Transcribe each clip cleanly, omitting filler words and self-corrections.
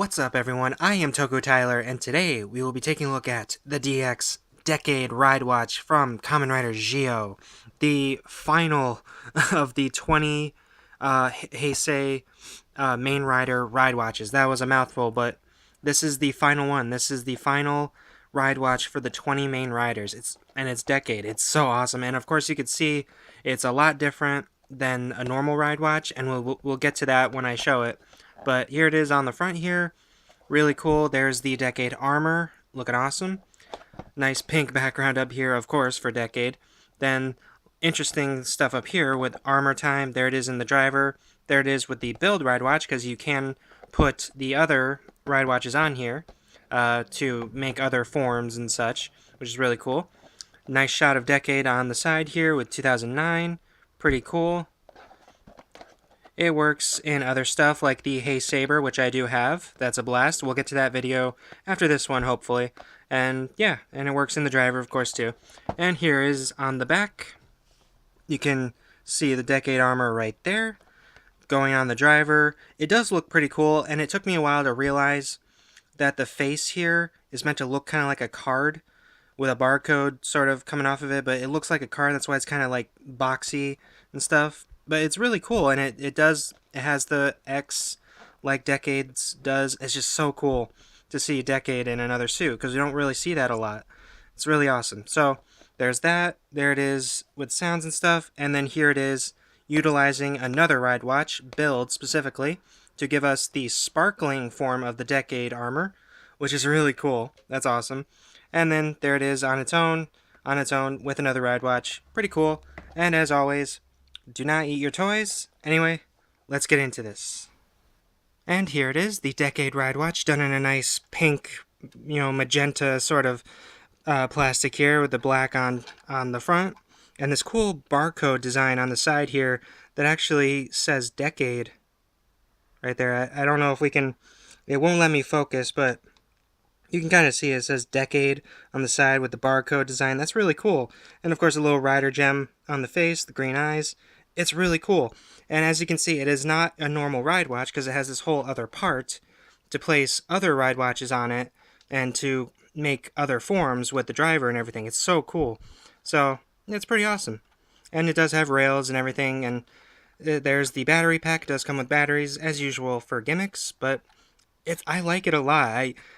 What's up, everyone? I am Toku Tyler, and today we will be taking a look at the DX Decade RideWatch from Kamen Rider Geo, the final of the 20 Heisei main rider RideWatches. That was a mouthful, but this is the final one. This is the final RideWatch for the 20 main riders. It's Decade. It's so awesome, and of course you can see it's a lot different than a normal RideWatch, and we'll get to that when I show it. But here it is on the front here. Really cool. There's the Decade armor. Looking awesome. Nice pink background up here, of course, for Decade. Then interesting stuff up here with armor time. There it is in the driver. There it is with the build RideWatch, because you can put the other RideWatches on here to make other forms and such, which is really cool. Nice shot of Decade on the side here with 2009. Pretty cool. It works in other stuff like the Hey Saber, which I do have. That's a blast. We'll get to that video after this one, hopefully. And yeah, and it works in the driver, of course, too. And here is on the back. You can see the Decade armor right there. Going on the driver. It does look pretty cool, and it took me a while to realize that the face here is meant to look kind of like a card with a barcode sort of coming off of it, but it looks like a card. That's why it's kind of like boxy and stuff. But it's really cool, and it has the X like Decades does. It's just so cool to see Decade in another suit, because you don't really see that a lot. It's really awesome. So there's that. There it is with sounds and stuff. And then here it is utilizing another RideWatch build specifically to give us the sparkling form of the Decade armor, which is really cool. That's awesome. And then there it is on its own with another RideWatch. Pretty cool. And as always, do not eat your toys. Anyway, let's get into this. And here it is, the Decade RideWatch, done in a nice pink, magenta sort of plastic here with the black on the front. And this cool barcode design on the side here that actually says Decade right there. I don't know if we can, it won't let me focus, but you can kind of see it says Decade on the side with the barcode design. That's really cool. And of course a little rider gem on the face, the green eyes. It's really cool. And as you can see, it is not a normal RideWatch, because it has this whole other part to place other RideWatches on it and to make other forms with the driver and everything. It's so cool. So it's pretty awesome. And it does have rails and everything, and there's the battery pack. It does come with batteries as usual for gimmicks, but I like it a lot.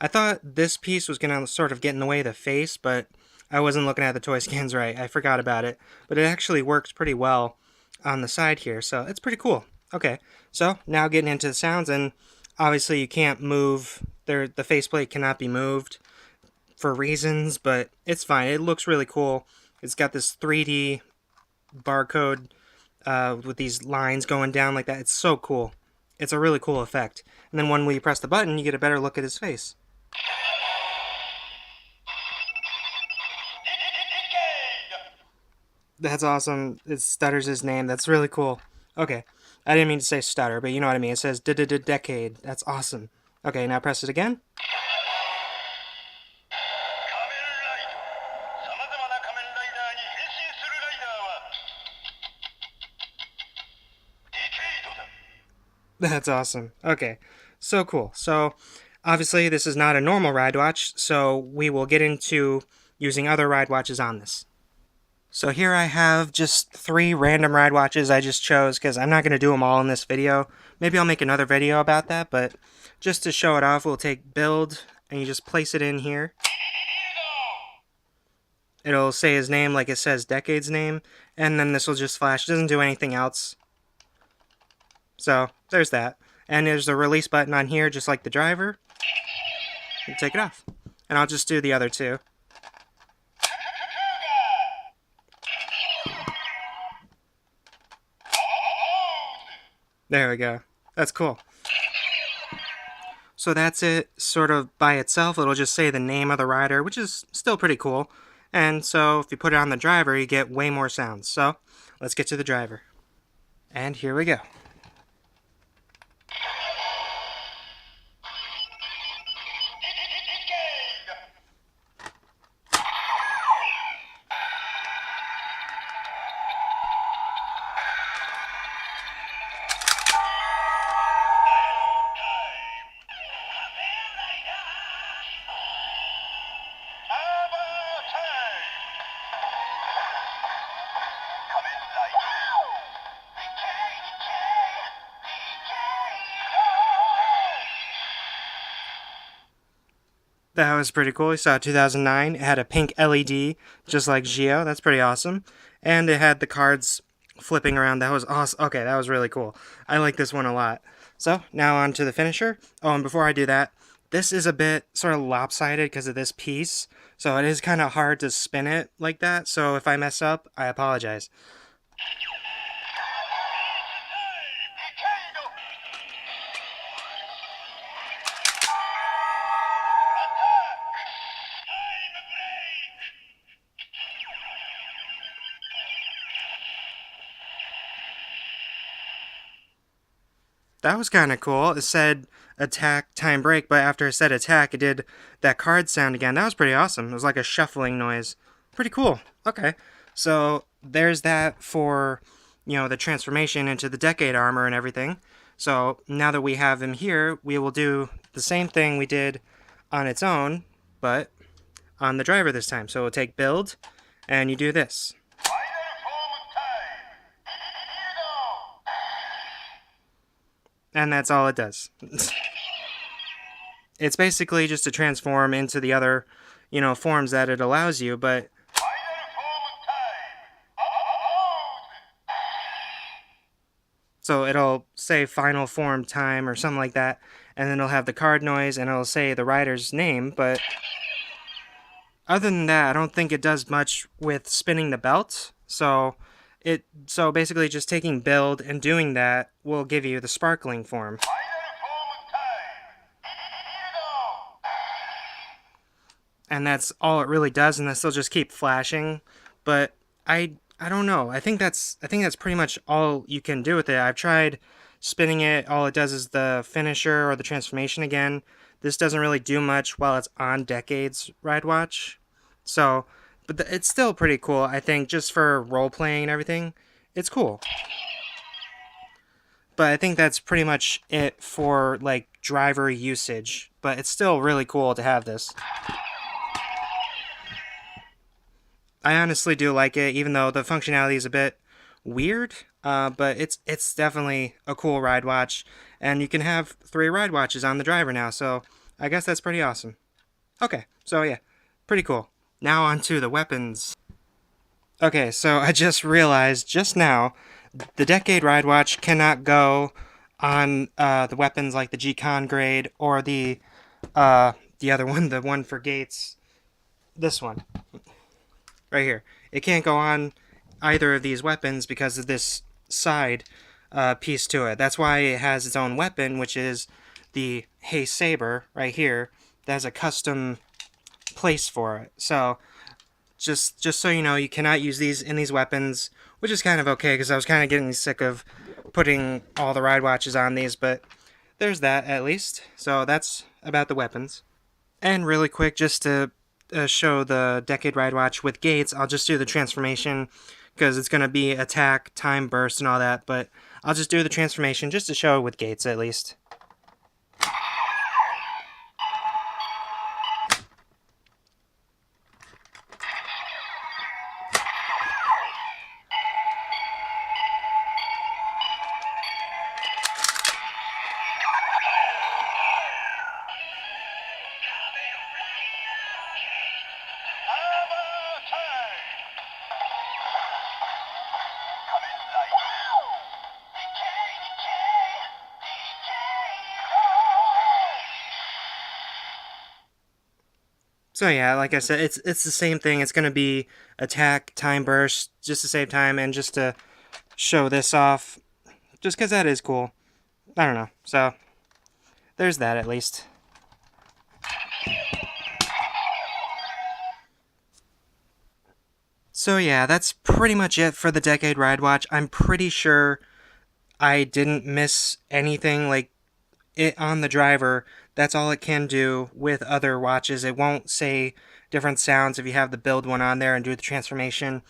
I thought this piece was going to sort of get in the way of the face, but I wasn't looking at the toy scans right. I forgot about it. But it actually works pretty well on the side here, so it's pretty cool. Okay, so now getting into the sounds, and obviously you can't move, the faceplate cannot be moved for reasons, but it's fine. It looks really cool. It's got this 3D barcode with these lines going down like that. It's so cool. It's a really cool effect. And then when we press the button, you get a better look at his face. That's awesome. It stutters his name. That's really cool. Okay. I didn't mean to say stutter, but you know what I mean. It says Decade. That's awesome. Okay, now press it again. That's awesome. Okay. So cool. So obviously this is not a normal RideWatch, so we will get into using other RideWatches on this. So here I have just 3 random RideWatches I just chose, because I'm not going to do them all in this video. Maybe I'll make another video about that, but just to show it off, we'll take build, and you just place it in here. It'll say his name like it says Decade's name, and then this will just flash. It doesn't do anything else. So there's that. And there's a release button on here, just like the driver. You take it off. And I'll just do the other 2. There we go. That's cool. So that's it sort of by itself. It'll just say the name of the rider, which is still pretty cool. And so if you put it on the driver, you get way more sounds. So let's get to the driver. And here we go. That was pretty cool. We saw 2009. It had a pink LED, just like Geo. That's pretty awesome. And it had the cards flipping around. That was awesome. Okay, that was really cool. I like this one a lot. So, now on to the finisher. Oh, and before I do that, this is a bit sort of lopsided because of this piece. So, it is kind of hard to spin it like that. So, if I mess up, I apologize. That was kind of cool. It said attack, time break, but after it said attack, it did that card sound again. That was pretty awesome. It was like a shuffling noise. Pretty cool. Okay. So there's that for, the transformation into the Decade armor and everything. So now that we have him here, we will do the same thing we did on its own, but on the driver this time. So we'll take build, and you do this. And that's all it does. It's basically just to transform into the other, forms that it allows you, but so it'll say final form time or something like that, and then it'll have the card noise and it'll say the rider's name, but other than that, I don't think it does much with spinning the belt. So basically just taking build and doing that will give you the sparkling form. And that's all it really does, and this will just keep flashing. But I don't know. I think that's pretty much all you can do with it. I've tried spinning it. All it does is the finisher or the transformation again. This doesn't really do much while it's on Decade's RideWatch. So, but it's still pretty cool. I think just for role playing and everything, it's cool. But I think that's pretty much it for like driver usage. But it's still really cool to have this. I honestly do like it, even though the functionality is a bit weird. But it's definitely a cool ride watch, and you can have 3 ride watches on the driver now. So I guess that's pretty awesome. Okay, so yeah, pretty cool. Now on to the weapons. Okay, so I just realized just now the Decade Ride Watch cannot go on the weapons like the G-Con grade or the other one, the one for Gates. This one right here. It can't go on either of these weapons because of this side piece to it. That's why it has its own weapon, which is the Hey Saber right here. That has a custom place for it. So just so you know, you cannot use these in these weapons, which is kind of okay because I was kind of getting sick of putting all the ride watches on these, but there's that at least. So that's about the weapons. And really quick, just to show the Decade Ride Watch with Gates, I'll just do the transformation because it's going to be attack, time burst, and all that, but I'll just do the transformation just to show it with Gates at least. So yeah, like I said, it's the same thing. It's gonna be attack, time burst, just to save time and just to show this off, just because that is cool. I don't know. So there's that at least. So yeah, that's pretty much it for the Decade Ride Watch. I'm pretty sure I didn't miss anything like it on the driver. That's all it can do with other watches. It won't say different sounds if you have the build one on there and do the transformation.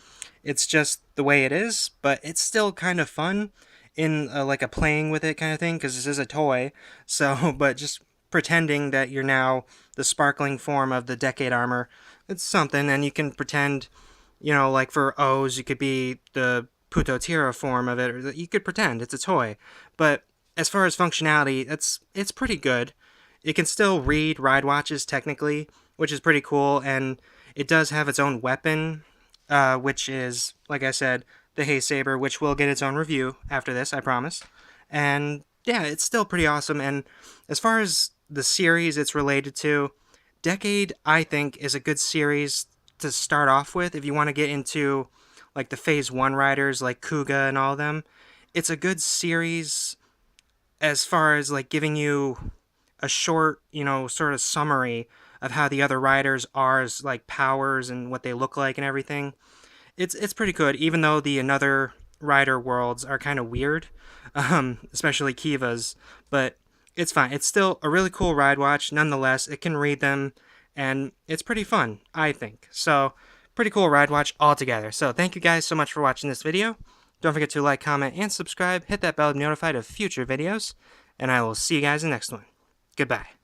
It's just the way it is, but it's still kind of fun in like a playing with it kind of thing because this is a toy. So, but just pretending that you're now the sparkling form of the Decade armor, it's something, and you can pretend, like for O's, you could be the Putotira form of it, or you could pretend it's a toy. But as far as functionality, it's pretty good. it can still read RideWatches technically, which is pretty cool, and it does have its own weapon, which is, like I said, the Hay Saber, which will get its own review after this, I promise. And yeah, it's still pretty awesome. And as far as the series it's related to, Decade, I think, is a good series to start off with if you want to get into like the Phase 1 riders like Kuga and all of them. It's a good series as far as like giving you a short, sort of summary of how the other riders are as like powers and what they look like and everything. It's pretty good, even though the another rider worlds are kind of weird, especially Kiva's. But it's fine. It's still a really cool ride watch. Nonetheless, it can read them, and it's pretty fun, I think. So, pretty cool ride watch altogether. So, thank you guys so much for watching this video. Don't forget to like, comment, and subscribe. Hit that bell to be notified of future videos, and I will see you guys in the next one. Goodbye.